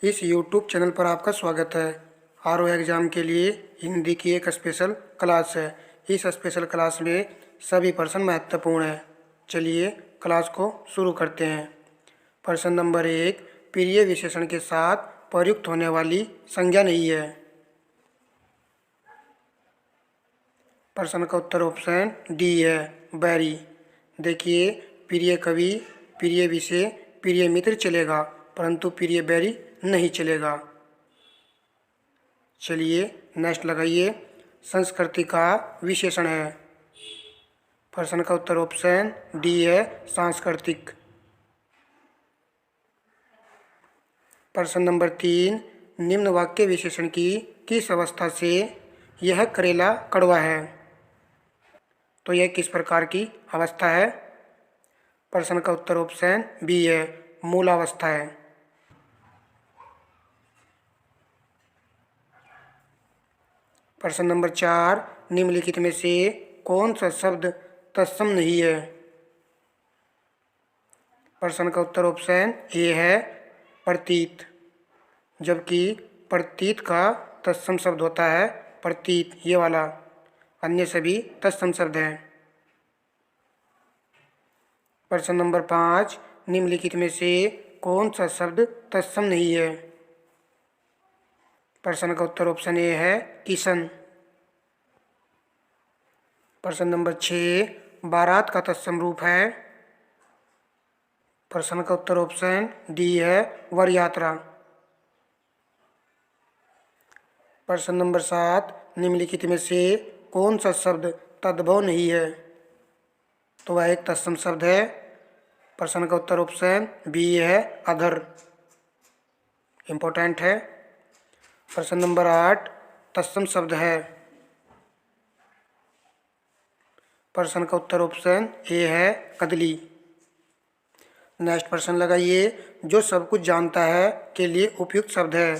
इस YouTube channel पर आपका स्वागत है। आरओ एग्ज़ाम के लिए हिंदी की एक स्पेशल क्लास है। इस स्पेशल क्लास में सभी प्रश्न महत्वपूर्ण हैं। चलिए क्लास को शुरू करते हैं। प्रश्न नंबर 1, प्रिय विशेषण के साथ प्रयुक्त होने वाली संज्ञा नहीं है। प्रश्न का उत्तर ऑप्शन डी है, बैरी। देखिए, प्रिय कवि, प्रिय विषय, प्रिय मित्र चलेगा, परंतु प्रिय बैरी नहीं चलेगा। चलिए नेक्स्ट लगाइए, संस्कृति का विशेषण है। प्रश्न का उत्तर ऑप्शन डी है, सांस्कृतिक। प्रश्न नंबर 3, निम्न वाक्य विशेषण की किस अवस्था से यह करेला कड़वा है? तो यह किस प्रकार की अवस्था है? प्रश्न का उत्तर ऑप्शन बी है, मूलावस्था है। प्रश्न नंबर 4, निम्नलिखित में से कौन सा शब्द तत्सम नहीं है? प्रश्न का उत्तर ऑप्शन ए है, प्रतीत। जबकि प्रतीत का तत्सम शब्द होता है प्रतीत, ये वाला। अन्य सभी तत्सम शब्द हैं। प्रश्न नंबर 5, निम्नलिखित में से कौन सा शब्द तत्सम नहीं है? प्रश्न का उत्तर ऑप्शन ए है, किशन। प्रश्न नंबर 6, बारात का तत्सम रूप है? प्रश्न का उत्तर ऑप्शन डी है, वर यात्रा। प्रश्न नंबर 7, निम्नलिखित में से कौन सा शब्द तद्भव नहीं है? तो वह एक तत्सम शब्द है। प्रश्न का उत्तर ऑप्शन बी है, अधर। इम्पोर्टेंट है। प्रश्न नंबर 8, तत्सम शब्द है? प्रश्न का उत्तर ऑप्शन ए है, कदली। नेक्स्ट प्रश्न लगाइए, जो सब कुछ जानता है के लिए उपयुक्त शब्द है?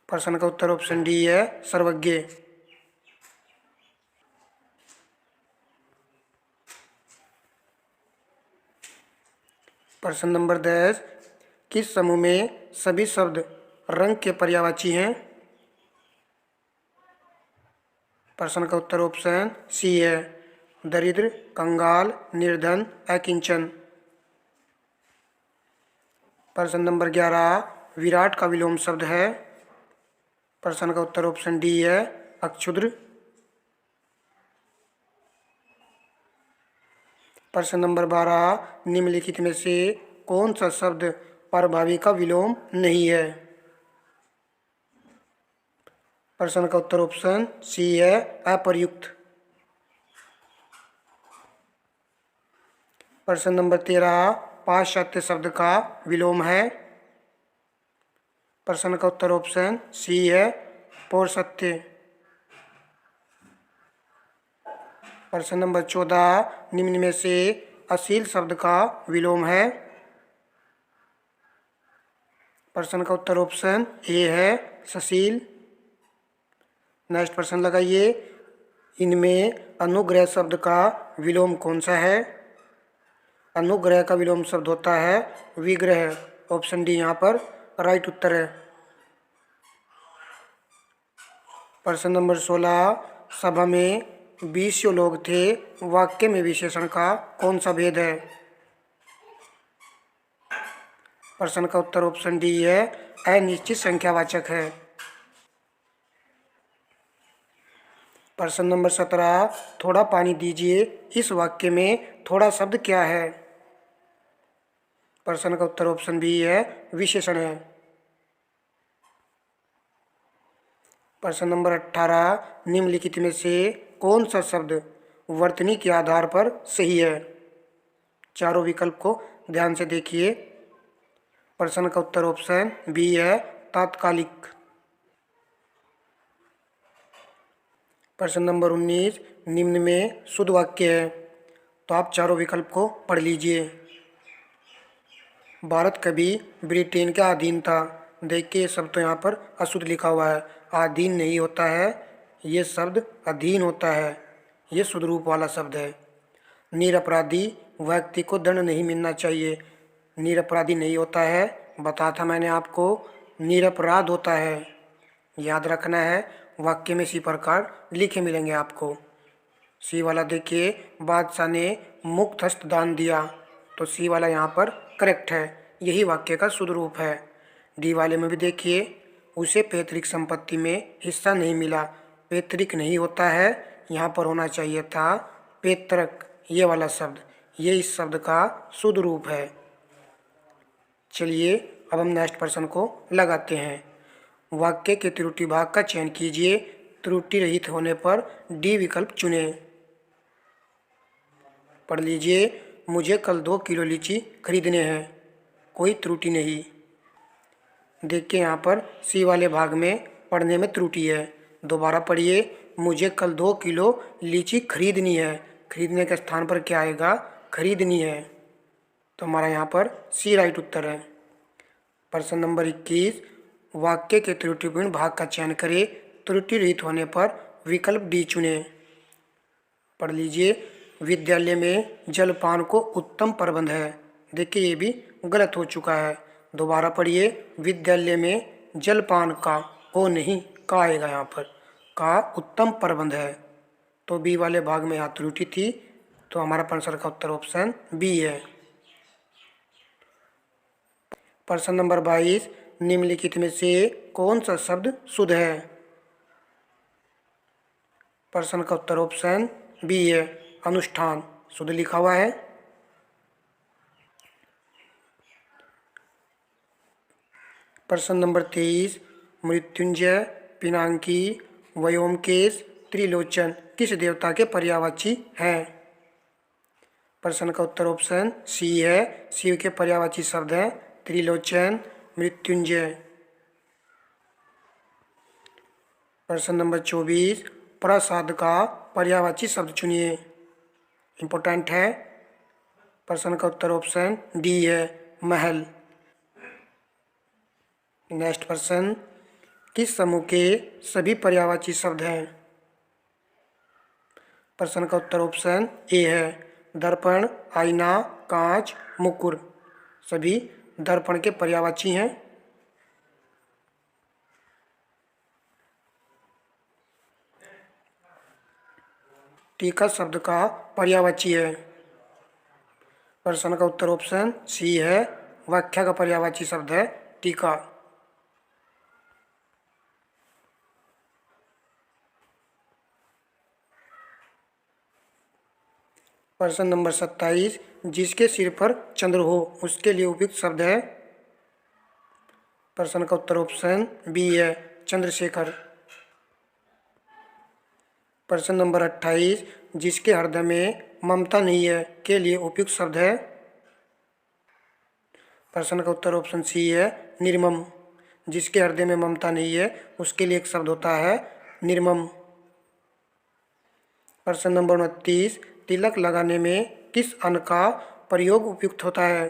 प्रश्न का उत्तर ऑप्शन डी है, सर्वज्ञ। प्रश्न नंबर 10, किस समूह में सभी शब्द रंग के पर्यायवाची हैं? प्रश्न का उत्तर ऑप्शन सी है, दरिद्र, कंगाल, निर्धन, अकिंचन। प्रश्न नंबर 11, विराट का विलोम शब्द है? प्रश्न का उत्तर ऑप्शन डी है, अक्षुद्र। प्रश्न नंबर 12, निम्नलिखित में से कौन सा शब्द परभावी का विलोम नहीं है? प्रश्न का उत्तर ऑप्शन सी है, अप्रयुक्त। प्रश्न नंबर 13, पाश्चात्य शब्द का विलोम है? प्रश्न का उत्तर ऑप्शन सी है, पौरस्त्य। प्रश्न नंबर 14, निम्न में से अश्लील शब्द का विलोम है? प्रश्न का उत्तर ऑप्शन ए है, सशील। नेक्स्ट प्रश्न लगाइए, इनमें अनुग्रह शब्द का विलोम कौन सा है? अनुग्रह का विलोम शब्द होता है विग्रह। ऑप्शन डी यहाँ पर राइट उत्तर है। प्रश्न नंबर 16, सभा में 20 लोग थे, वाक्य में विशेषण का कौन सा भेद है? प्रश्न का उत्तर ऑप्शन डी है, अनिश्चित संख्यावाचक है। प्रश्न नंबर 17, थोड़ा पानी दीजिए, इस वाक्य में थोड़ा शब्द क्या है? प्रश्न का उत्तर ऑप्शन बी है, विशेषण है। प्रश्न नंबर 18, निम्नलिखित में से कौन सा शब्द वर्तनी के आधार पर सही है? चारों विकल्प को ध्यान से देखिए। प्रश्न का उत्तर ऑप्शन बी है, तात्कालिक। प्रश्न नंबर 19, निम्न में शुद्ध वाक्य है? तो आप चारों विकल्प को पढ़ लीजिए। भारत कभी ब्रिटेन का अधीन था। देखिए, ये शब्द तो यहाँ पर अशुद्ध लिखा हुआ है, अधीन नहीं होता है, ये शब्द अधीन होता है, ये शुद्ध रूप वाला शब्द है। निरपराधी व्यक्ति को दंड नहीं मिलना चाहिए, निरपराधी नहीं होता है, बताया था मैंने आपको, निरपराध होता है। याद रखना है, वाक्य में इसी प्रकार लिखे मिलेंगे आपको। सी वाला देखिए, बादशाह ने मुक्त हस्त दान दिया, तो सी वाला यहाँ पर करेक्ट है, यही वाक्य का शुद्ध रूप है। डी वाले में भी देखिए, उसे पैतृक संपत्ति में हिस्सा नहीं मिला, पैतृक नहीं होता है, यहाँ पर होना चाहिए था पैतृक, ये वाला शब्द, ये इस शब्द का शुद्ध रूप है। चलिए अब हम नेक्स्ट प्रश्न को लगाते हैं। वाक्य के त्रुटि भाग का चयन कीजिए, त्रुटि रहित होने पर डी विकल्प चुनें। पढ़ लीजिए, मुझे कल 2 किलो लीची खरीदने हैं, कोई त्रुटि नहीं। देखिए यहाँ पर सी वाले भाग में पढ़ने में त्रुटि है। दोबारा पढ़िए, मुझे कल 2 किलो लीची खरीदनी है, खरीदने के स्थान पर क्या आएगा, खरीदनी है, तो हमारा यहाँ पर सी राइट उत्तर है। प्रश्न नंबर 21, वाक्य के त्रुटिपूर्ण भाग का चयन करें, त्रुटि रहित होने पर विकल्प डी चुनें। पढ़ लीजिए, विद्यालय में जलपान को उत्तम प्रबंध है। देखिए ये भी गलत हो चुका है। दोबारा पढ़िए, विद्यालय में जलपान का, ओ नहीं, का आएगा यहाँ पर, का उत्तम प्रबंध है, तो बी वाले भाग में यहाँ त्रुटि थी, तो हमारा प्रश्न का उत्तर ऑप्शन बी है। प्रश्न नंबर 22, निम्नलिखित में से कौन सा शब्द शुद्ध है। प्रश्न का उत्तर ऑप्शन बी है, अनुष्ठान, शुद्ध लिखा हुआ है। प्रश्न नंबर 23, मृत्युंजय, पिनाकी, व्योमकेश, त्रिलोचन किस देवता के पर्यायवाची हैं। प्रश्न का उत्तर ऑप्शन सी है, शिव के पर्यायवाची शब्द हैं त्रिलोचन, मृत्युंजय। प्रश्न नंबर 24, प्रसाद का पर्यायवाची शब्द चुनिए, इम्पोर्टेंट है। प्रश्न का उत्तर ऑप्शन डी है, महल। नेक्स्ट प्रश्न, किस समूह के सभी पर्यायवाची शब्द हैं। प्रश्न का उत्तर ऑप्शन ए है, दर्पण, आईना, कांच, मुकुर, सभी दर्पण के पर्यायवाची हैं। टीका शब्द का पर्यायवाची है। प्रश्न का उत्तर ऑप्शन सी है, व्याख्या का पर्यायवाची शब्द है टीका। प्रश्न नंबर 27, जिसके सिर पर चंद्र हो उसके लिए उपयुक्त शब्द है। प्रश्न का उत्तर ऑप्शन बी है, चंद्रशेखर। प्रश्न नंबर 28, जिसके हृदय में ममता नहीं है के लिए उपयुक्त शब्द है। प्रश्न का उत्तर ऑप्शन सी है, निर्मम। जिसके हृदय में ममता नहीं है उसके लिए एक शब्द होता है निर्मम। प्रश्न नंबर 29, तिलक लगाने में किस अन्न का प्रयोग उपयुक्त होता है।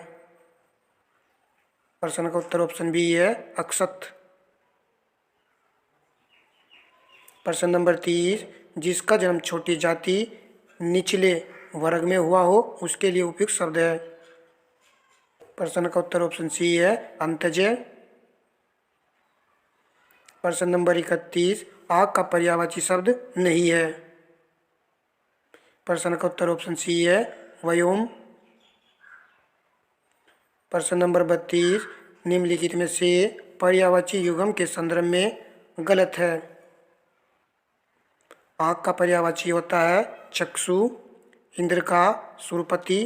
प्रश्न का उत्तर ऑप्शन बी है, अक्षत। प्रश्न नंबर 30, जिसका जन्म छोटी जाति निचले वर्ग में हुआ हो उसके लिए उपयुक्त शब्द है। प्रश्न का उत्तर ऑप्शन सी है, अंतजय। प्रश्न नंबर 31, आग का पर्यायवाची शब्द नहीं है। प्रश्न का उत्तर ऑप्शन सी है, व्योम। प्रश्न नंबर 32, निम्नलिखित में से पर्यायवाची युग्म के संदर्भ में गलत है। आग का पर्यायवाची होता है चक्षु, इंद्र का सुरपति,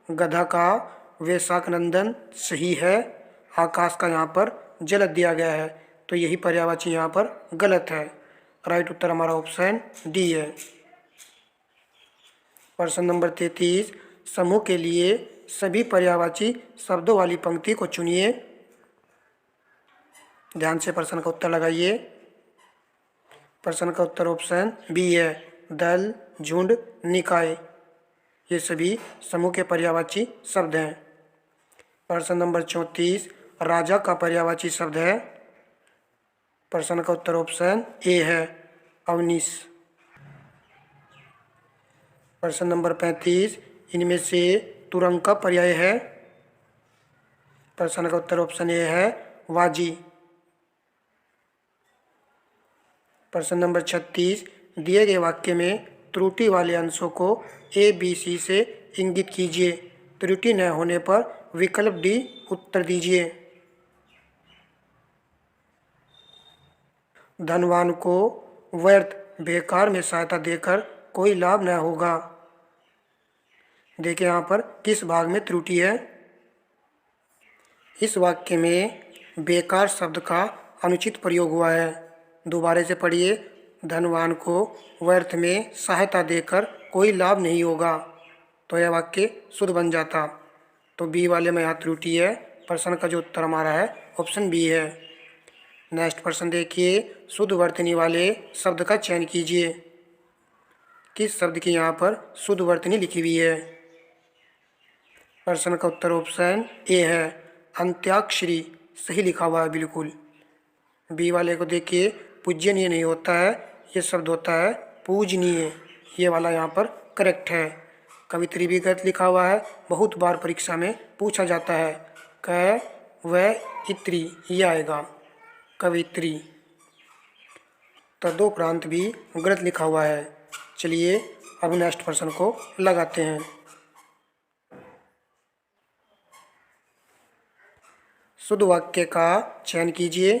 गधा का वैशाख नंदन, सही है। आकाश का यहाँ पर जलद दिया गया है, तो यही पर्यायवाची यहाँ पर गलत है। राइट उत्तर हमारा ऑप्शन डी है। प्रश्न नंबर 33, समूह के लिए सभी पर्यायवाची शब्दों वाली पंक्ति को चुनिए। ध्यान से प्रश्न का उत्तर लगाइए। प्रश्न का उत्तर ऑप्शन बी है, दल, झुंड, निकाय, ये सभी समूह के पर्यायवाची शब्द हैं। प्रश्न नंबर 34, राजा का पर्यायवाची शब्द है। प्रश्न का उत्तर ऑप्शन ए है, अवनीश। प्रश्न नंबर 35, इनमें से तुरंग का पर्याय है। प्रश्न का उत्तर ऑप्शन ए है वाजी। प्रश्न नंबर 36, दिए गए वाक्य में त्रुटि वाले अंशों को ए बी सी से इंगित कीजिए। त्रुटि न होने पर विकल्प डी उत्तर दीजिए। धनवान को व्यर्थ बेकार में सहायता देकर कोई लाभ न होगा। देखिए यहाँ पर किस भाग में त्रुटि है। इस वाक्य में बेकार शब्द का अनुचित प्रयोग हुआ है। दोबारा से पढ़िए। धनवान को व्यर्थ में सहायता देकर कोई लाभ नहीं होगा, तो यह वाक्य शुद्ध बन जाता। तो बी वाले में यहाँ त्रुटि है। प्रश्न का जो उत्तर हमारा है ऑप्शन बी है। नेक्स्ट प्रश्न देखिए, शुद्ध वर्तनी वाले शब्द का चयन कीजिए। किस शब्द की यहाँ पर शुद्ध वर्तनी लिखी हुई है। प्रश्न का उत्तर ऑप्शन ए है अंत्याक्षरी, सही लिखा हुआ है बिल्कुल। बी वाले को देखिए, पूज्यनीय नहीं होता है, ये शब्द होता है पूजनीय। ये वाला यहाँ पर करेक्ट है। कवित्री भी गलत लिखा हुआ है, बहुत बार परीक्षा में पूछा जाता है। क व इत्री ये आएगा कवित्री। तदोपरांत भी गलत लिखा हुआ है। चलिए अब नेक्स्ट प्रश्न को लगाते हैं। शुद्ध वाक्य का चयन कीजिए।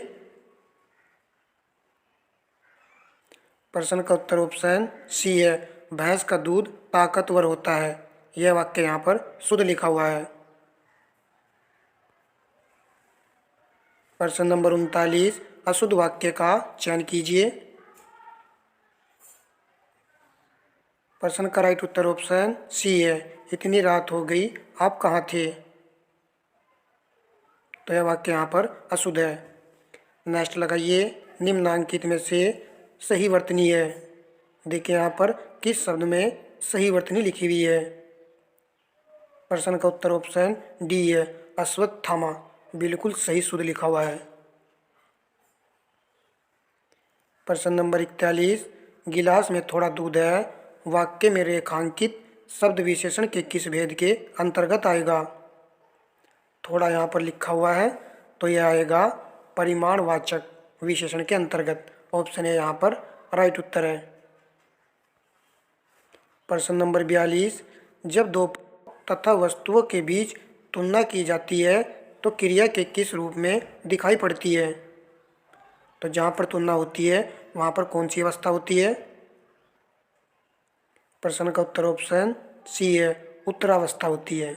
प्रश्न का उत्तर ऑप्शन सी है भैंस का दूध ताकतवर होता है। यह वाक्य यहाँ पर शुद्ध लिखा हुआ है। प्रश्न नंबर 39, अशुद्ध वाक्य का चयन कीजिए। प्रश्न का राइट उत्तर ऑप्शन सी है इतनी रात हो गई आप कहाँ थे। तो यह वाक्य यहाँ पर अशुद्ध है। नेक्स्ट लगाइए, निम्नांकित में से सही वर्तनी है। देखिए यहाँ पर किस शब्द में सही वर्तनी लिखी हुई है। प्रश्न का उत्तर ऑप्शन डी है अश्वत्थामा, बिल्कुल सही शुद्ध लिखा हुआ है। प्रश्न नंबर 41, गिलास में थोड़ा दूध है वाक्य में रेखांकित शब्द विशेषण के किस भेद के अंतर्गत आएगा। थोड़ा यहाँ पर लिखा हुआ है, तो यह आएगा परिमाणवाचक विशेषण के अंतर्गत। ऑप्शन है यहाँ पर राइट उत्तर है। प्रश्न नंबर 42, जब दो तथा वस्तुओं के बीच तुलना की जाती है तो क्रिया के किस रूप में दिखाई पड़ती है। तो जहाँ पर तुलना होती है वहाँ पर कौन सी अवस्था होती है। प्रश्न का उत्तर ऑप्शन सी है उत्तरावस्था होती है।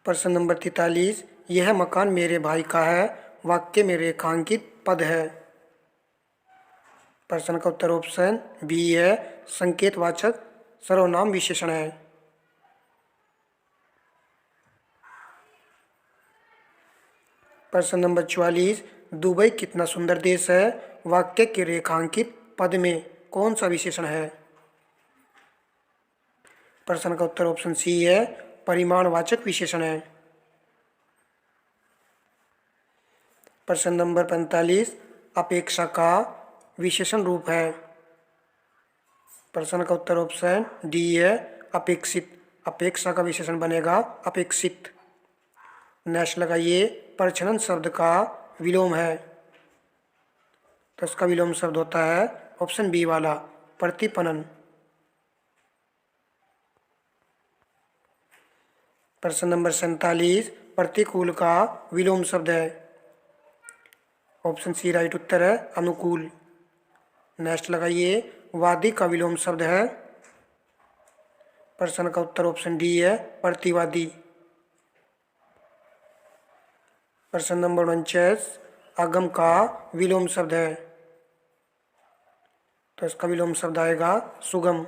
प्रश्न नंबर 43, यह मकान मेरे भाई का है वाक्य में रेखांकित पद है। प्रश्न का उत्तर ऑप्शन बी है संकेतवाचक सर्वनाम विशेषण है। प्रश्न नंबर 44, दुबई कितना सुंदर देश है वाक्य के रेखांकित पद में कौन सा विशेषण है। प्रश्न का उत्तर ऑप्शन सी है परिमाणवाचक विशेषण है। प्रश्न नंबर 45, अपेक्षा का विशेषण रूप है। प्रश्न का उत्तर ऑप्शन डी है अपेक्षित। अपेक्षा का विशेषण बनेगा अपेक्षित। नेक्स्ट लगाइए, परछन्न शब्द का विलोम है। तो इसका विलोम शब्द होता है ऑप्शन बी वाला प्रतिपनन। प्रश्न नंबर 47, प्रतिकूल का विलोम शब्द है। ऑप्शन सी राइट उत्तर है अनुकूल। नेक्स्ट लगाइए, वादी का विलोम शब्द है। प्रश्न का उत्तर ऑप्शन डी है प्रतिवादी। प्रश्न नंबर 49, आगम का विलोम शब्द है। तो इसका विलोम शब्द आएगा सुगम।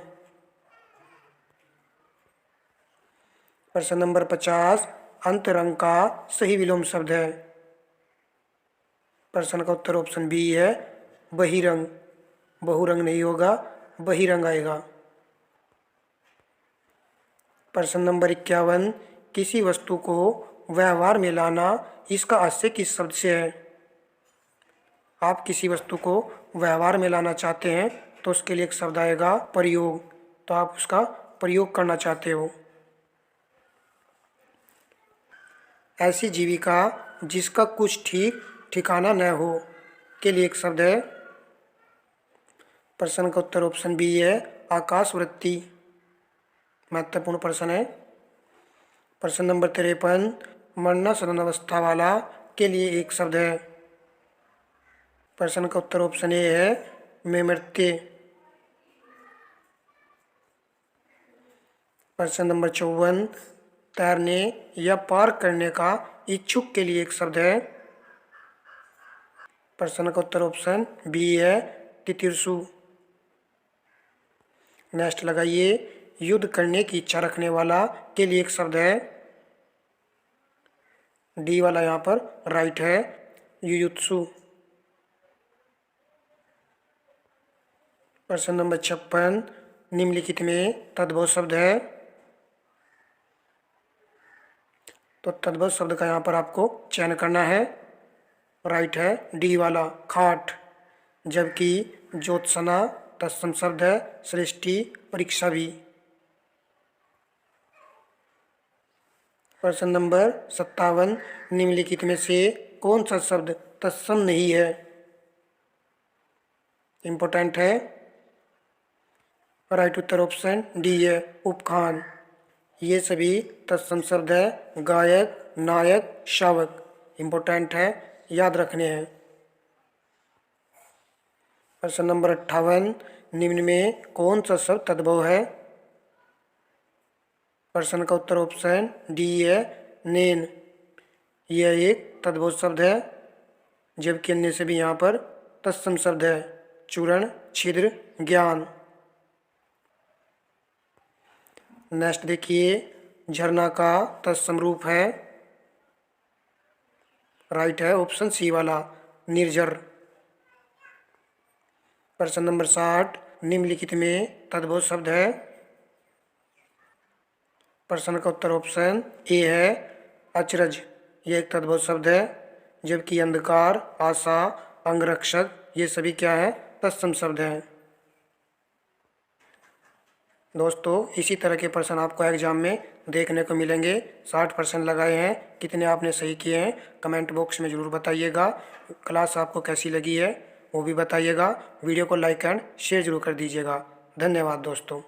प्रश्न नंबर 50, अंतरंग का सही विलोम शब्द है। प्रश्न का उत्तर ऑप्शन बी है बहिरंग। बहुरंग नहीं होगा, बहिरंग आएगा। प्रश्न नंबर 51, किसी वस्तु को व्यवहार में लाना इसका आशय किस शब्द से है। आप किसी वस्तु को व्यवहार में लाना चाहते हैं तो उसके लिए एक शब्द आएगा प्रयोग। तो आप उसका प्रयोग करना चाहते हो। ऐसी जीविका जिसका कुछ ठीक ठिकाना न हो के लिए एक शब्द है। प्रश्न का उत्तर ऑप्शन बी है आकाशवृत्ति। महत्वपूर्ण प्रश्न है। प्रश्न नंबर 53, मरणासन्न अवस्था वाला के लिए एक शब्द है। प्रश्न का उत्तर ऑप्शन ए है मेमृत्य। प्रश्न नंबर 54, तैरने या पार करने का इच्छुक के लिए एक शब्द है। प्रश्न का उत्तर ऑप्शन बी है तितीर्षु। नेक्स्ट लगाइए, युद्ध करने की इच्छा रखने वाला के लिए एक शब्द है। डी वाला यहाँ पर राइट है, युयुत्सु। प्रश्न नंबर 56, निम्नलिखित में तद्भव शब्द है। तो तद्भव शब्द का यहाँ पर आपको चयन करना है। राइट है डी वाला खाट। जबकि ज्योत्सना तत्सम शब्द है, सृष्टि परीक्षा भी। प्रश्न नंबर 57, निम्नलिखित में से कौन सा शब्द तत्सम नहीं है। इंपॉर्टेंट है। राइट उत्तर ऑप्शन डी है उपखान। ये सभी तत्सम शब्द है, गायक, नायक, शावक। इंपॉर्टेंट है, याद रखने हैं। प्रश्न नंबर 58, निम्न में कौन सा शब्द तद्भव है। प्रश्न का उत्तर ऑप्शन डी है नेन। यह एक तद्भव शब्द है, जबकि अन्य से भी यहाँ पर तत्सम शब्द है, चूर्ण, छिद्र, ज्ञान। नेक्स्ट देखिए, झरना का तत्सम रूप है। राइट है ऑप्शन सी वाला निर्झर। प्रश्न नंबर 60, निम्नलिखित में तद्भव शब्द है। प्रश्न का उत्तर ऑप्शन ए है अचरज। यह एक तद्भव शब्द है, जबकि अंधकार, आशा, अंगरक्षक ये सभी क्या है तत्सम शब्द हैं। दोस्तों, इसी तरह के प्रश्न आपको एग्जाम में देखने को मिलेंगे। 60% लगाए हैं। कितने आपने सही किए हैं कमेंट बॉक्स में ज़रूर बताइएगा। क्लास आपको कैसी लगी है वो भी बताइएगा। वीडियो को लाइक एंड शेयर जरूर कर दीजिएगा। धन्यवाद दोस्तों।